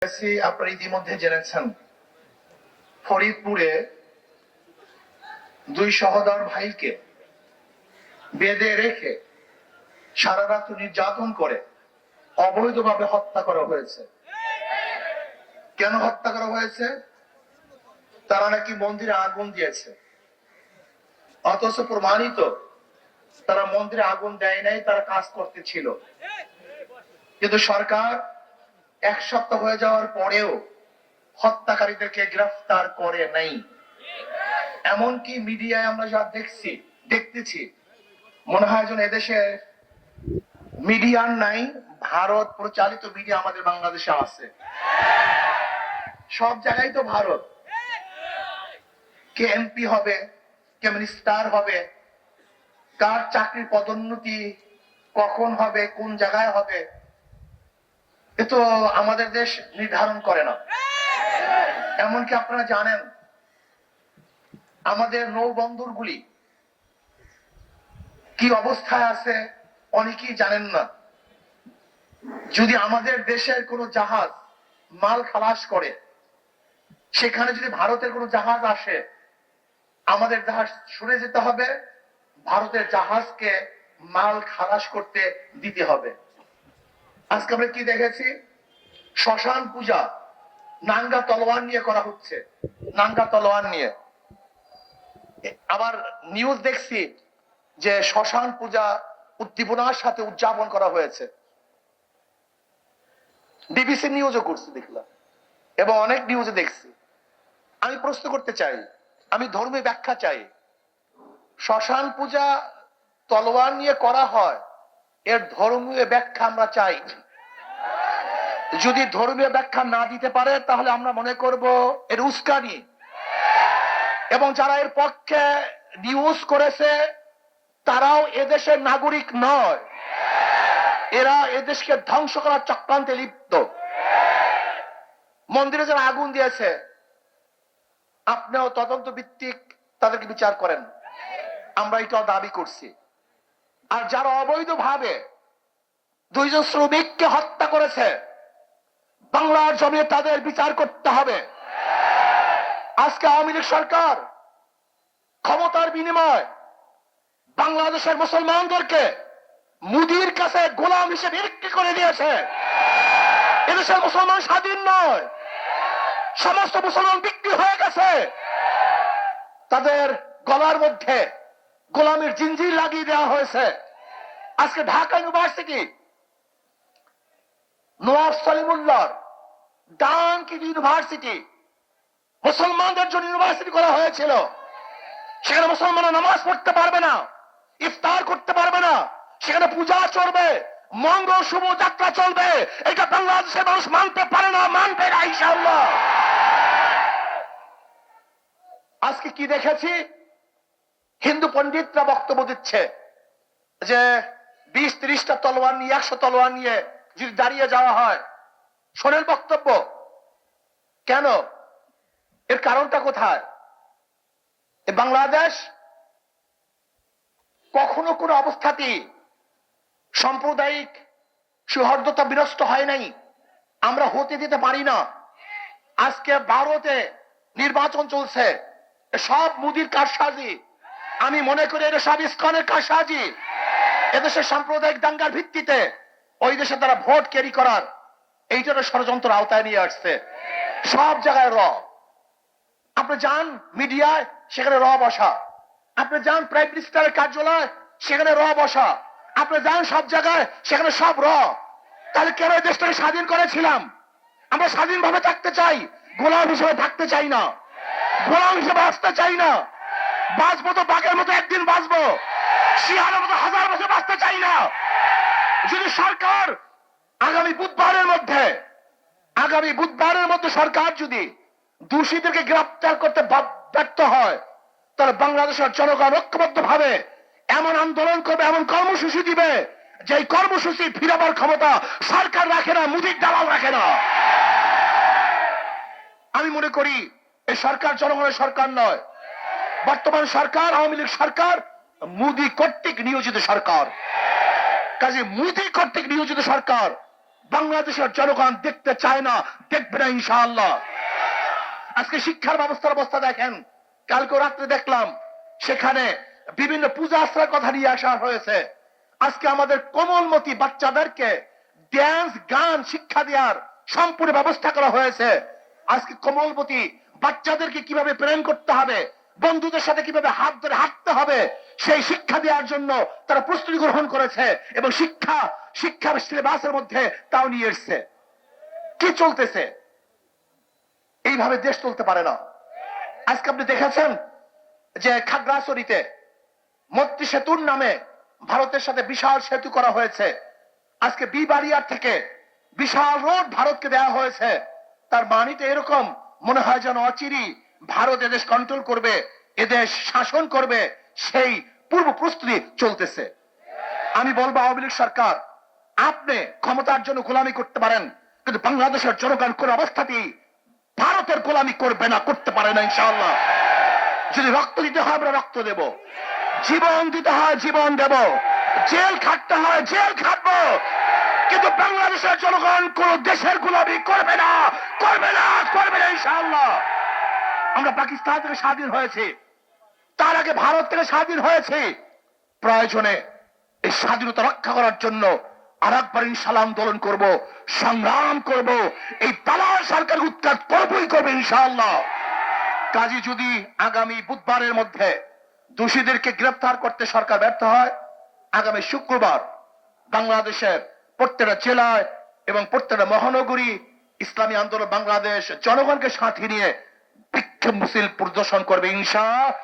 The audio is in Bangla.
আপনারা ইতিমধ্যে জেনেছেন ফরিদপুরে দুই সহোদর ভাইকে বেঁধে রেখে সারা রাত নির্যাতন করে অবৈধভাবে হত্যা করা হয়েছে। কেন হত্যা করা হয়েছে? তারা নাকি মন্দিরে আগুন দিয়েছে, অথচ প্রমাণিত তারা মন্দিরে আগুন দেয় নাই, তারা কাজ করতে ছিল। কিন্তু সরকার এক সপ্তাহ হয়ে যাওয়ার পরেও হত্যাকারীদেরকে গ্রেফতার করে নাই। এমনকি মিডিয়ায় আমরা যা দেখতেছি মনে হয় যেন এদেশে মিডিয়ার নাই, ভারত পরিচালিত মিডিয়া আমাদের বাংলাদেশে আছে। সব জায়গায় তো ভারত, কে এমপি হবে, কে মিনিস্টার হবে, কার চাকরির পদোন্নতি কখন হবে, কোন জায়গায় হবে, এ তো আমাদের দেশ নির্ধারণ করে না। এমনকি আপনারা জানেন আমাদের নৌবন্দরগুলি কি অবস্থায় আছে অনেকেই জানেন না। যদি আমাদের দেশের কোনো জাহাজ মাল খালাস করে, সেখানে যদি ভারতের কোনো জাহাজ আসে, আমাদের জাহাজ সরে যেতে হবে, ভারতের জাহাজকে মাল খালাস করতে দিতে হবে। আজকে আমরা কি দেখেছি? শ্মশান পূজা নাঙ্গা তলোয়ার নিয়ে করা হচ্ছে, নাঙ্গা তলোয়ার নিয়ে। আবার নিউজ দেখছি যে শ্মশান পূজা উদ্দীপনার সাথে উদযাপন করা হয়েছে। বিবিসি নিউজও করছে দেখলাম, এবং অনেক নিউজে দেখছি। আমি প্রশ্ন করতে চাই, আমি ধর্মীয় ব্যাখ্যা চাই। শ্মশান পূজা তলোয়ার নিয়ে করা হয়, এর ধর্মীয় ব্যাখ্যা আমরা চাই। যদি ধর্মীয় ব্যাখ্যা না দিতে পারে তাহলে আমরা মনে করব এর উস্কানি, এবং যারা এর পক্ষে নিউজ করেছে তারাও এদেশের নাগরিক নয়, এরা এদেশকে ধ্বংস করার চক্রান্তে লিপ্ত। মন্দিরে যারা আগুন দিয়েছে, আপনিও তদন্ত ভিত্তিক তাদেরকে বিচার করেন, আমরা এটাও দাবি করছি। আর যারা অবৈধভাবে দুইজন শ্রমিককে হত্যা করেছে, বাংলার জমিয়ে তাদের বিচার করতে হবে। আজকে আওয়ামী লীগ সরকার ক্ষমতার বিনিময় বাংলাদেশের মুসলমানদেরকে মুদির কাছে গোলাম হিসেবে বিক্রি করে দিয়েছে। এদেশের মুসলমান স্বাধীন নয়, সমস্ত মুসলমান বিক্রি হয়ে গেছে। তাদের গলার মধ্যে গোলামের জিঞ্জির লাগিয়ে দেওয়া হয়েছে। আজকে ঢাকা ইউনিভার্সিটি নওয়াব সলিমুল্লাহ ডানকিট ইউনিভার্সিটি মুসলমানদের জন্য ইউনিভার্সিটি করা হয়েছিল। সেখানে মুসলমানরা নামাজ পড়তে পারবে না, ইফতার করতে পারবে না, সেখানে পূজা চলবে, মঙ্গল শুভ যাত্রা চলবে। এটা বাংলাদেশের মানুষ মানতে পারে না, মানবে না ইনশাআল্লাহ। আজকে কি দেখেছি? হিন্দু পণ্ডিতরা বক্তব্য দিচ্ছে যে 20-30টা তলোয়ার নিয়ে, 100 তলোয়ার নিয়ে যদি দাঁড়িয়ে যাওয়া হয়। শোনেন বক্তব্য, কেন? এর কারণটা কোথায়? বাংলাদেশ কখনো কোনো অবস্থাতেই সাম্প্রদায়িক সৌহার্দ্যতা বিনষ্ট হয় নাই, আমরা হতে দিতে পারি না। আজকে ভারতে নির্বাচন চলছে, সব মুদির কারসাজি। আমি মনে করি এটা সব ইসকনের কারসাজি। এদেশের সাম্প্রদায়িক দাঙ্গার ভিত্তিতে ওই দেশে তারা ভোট ক্যারি করার এইটার ষড়যন্ত্র আওতায় নিয়ে আসছে। সব জায়গায় আপনি যান মিডিয়ায়, সেখানে বসা। আপনি যান প্রাইম মিনিস্টারের কার্যালয়, সেখানে বসা। আপনি যান সব জায়গায়, সেখানে সব তাহলে কেন এই দেশটাকে স্বাধীন করেছিলাম? আমরা স্বাধীনভাবে থাকতে চাই, গোলাম হিসেবে থাকতে চাই না, গোলাম হিসেবে আসতে চাই না। বাঁচবো তো বাঘের মতো একদিন বাঁচবো, শিয়ালের মতো 1000 বছর বাঁচতে চাই না। যদি সরকার আগামী বুধবারের মধ্যে সরকার যদি দোষীদেরকে গ্রেফতার করতে ব্যর্থ হয়, তাহলে বাংলাদেশের জনগণ ঐক্যবদ্ধ ভাবে এমন আন্দোলন করবে, এমন কর্মসূচি দিবে, যে কর্মসূচি ফিরাবার ক্ষমতা সরকার রাখে না, মুদির দালাল রাখে না। আমি মনে করি এই সরকার জনগণের সরকার নয়। বর্তমান সরকার, আওয়ামী লীগ সরকার, মুদি কর্তৃক নিয়োজিত সরকার। কাজে মুদি কর্তৃক নিয়োজিত সরকার বাংলাদেশের জনগণ দেখতে চায় না, দেখবে না ইনশাআল্লাহ। আজকে শিক্ষার ব্যবস্থার অবস্থা দেখেন, কালকে রাত্রে দেখলাম সেখানে বিভিন্ন পূজা আশ্রয়ের কথা নিয়ে আসা হয়েছে। আজকে আমাদের কোমলমতি বাচ্চাদেরকে ড্যান্স গান শিক্ষা দেওয়ার সম্পূর্ণ ব্যবস্থা করা হয়েছে। আজকে কোমলমতি বাচ্চাদেরকে কিভাবে প্রেম করতে হবে, বন্ধুদের সাথে কিভাবে হাত ধরে হাঁটতে হবে, সেই শিক্ষা দেওয়ার জন্য তারা প্রস্তুতি গ্রহণ করেছে এবং শিক্ষার সিলেবাসের মধ্যে তাও নিয়ে এসছে। কি চলতেছে? এইভাবে দেশ চলতে পারে না। আজকে আপনি দেখেছেন যে খাগড়াছড়িতে মৈত্রী সেতুর নামে ভারতের সাথে বিশাল সেতু করা হয়েছে। আজকে বিবাড়িয়ার থেকে বিশাল রোড ভারতকে দেওয়া হয়েছে। তার মানিটা এরকম মনে হয় যেন অচিরি ভারত এদেশ কন্ট্রোল করবে, এদেশ শাসন করবে, সেই পূর্ব প্রস্তুতি চলতেছে। আমি বলবো আওয়ামী লীগ সরকার, আপনি ক্ষমতার জন্য গোলামি করতে পারেন, কিন্তু বাংলাদেশের জনগণ কোন অবস্থাতেই ভারতের গোলামি করবে না, করতে পারে না ইনশাআল্লাহ। যদি রক্ত দিতে হয় আমরা রক্ত দেব, জীবন দিতে হয় জীবন দেব, জেল খাটতে হয় জেল খাটবো, কিন্তু বাংলাদেশের জনগণ কোন দেশের গোলামি করবে না, করবে না, করবে না ইনশাআল্লাহ। আমরা পাকিস্তান থেকে স্বাধীন হয়েছি, তার আগে ভারত থেকে স্বাধীন হয়েছে। প্রয়োজনে এই স্বাধীনতা রক্ষা করার জন্য আর একবার ইনশাআল্লাহ আন্দোলন করব, সংগ্রাম করব, এই দালাল সরকার উৎখাত করবই করবে ইনশাআল্লাহ। কাজী যদি আগামী বুধবারের মধ্যে দোষীদেরকে গ্রেফতার করতে সরকার ব্যর্থ হয়, আগামী শুক্রবার বাংলাদেশের প্রত্যেকটা জেলায় এবং প্রত্যেকটা মহানগরী ইসলামী আন্দোলন বাংলাদেশ জনগণকে সাথে নিয়ে বিক্ষোভ মিছিল প্রদর্শন করবে ইনশাআল্লাহ।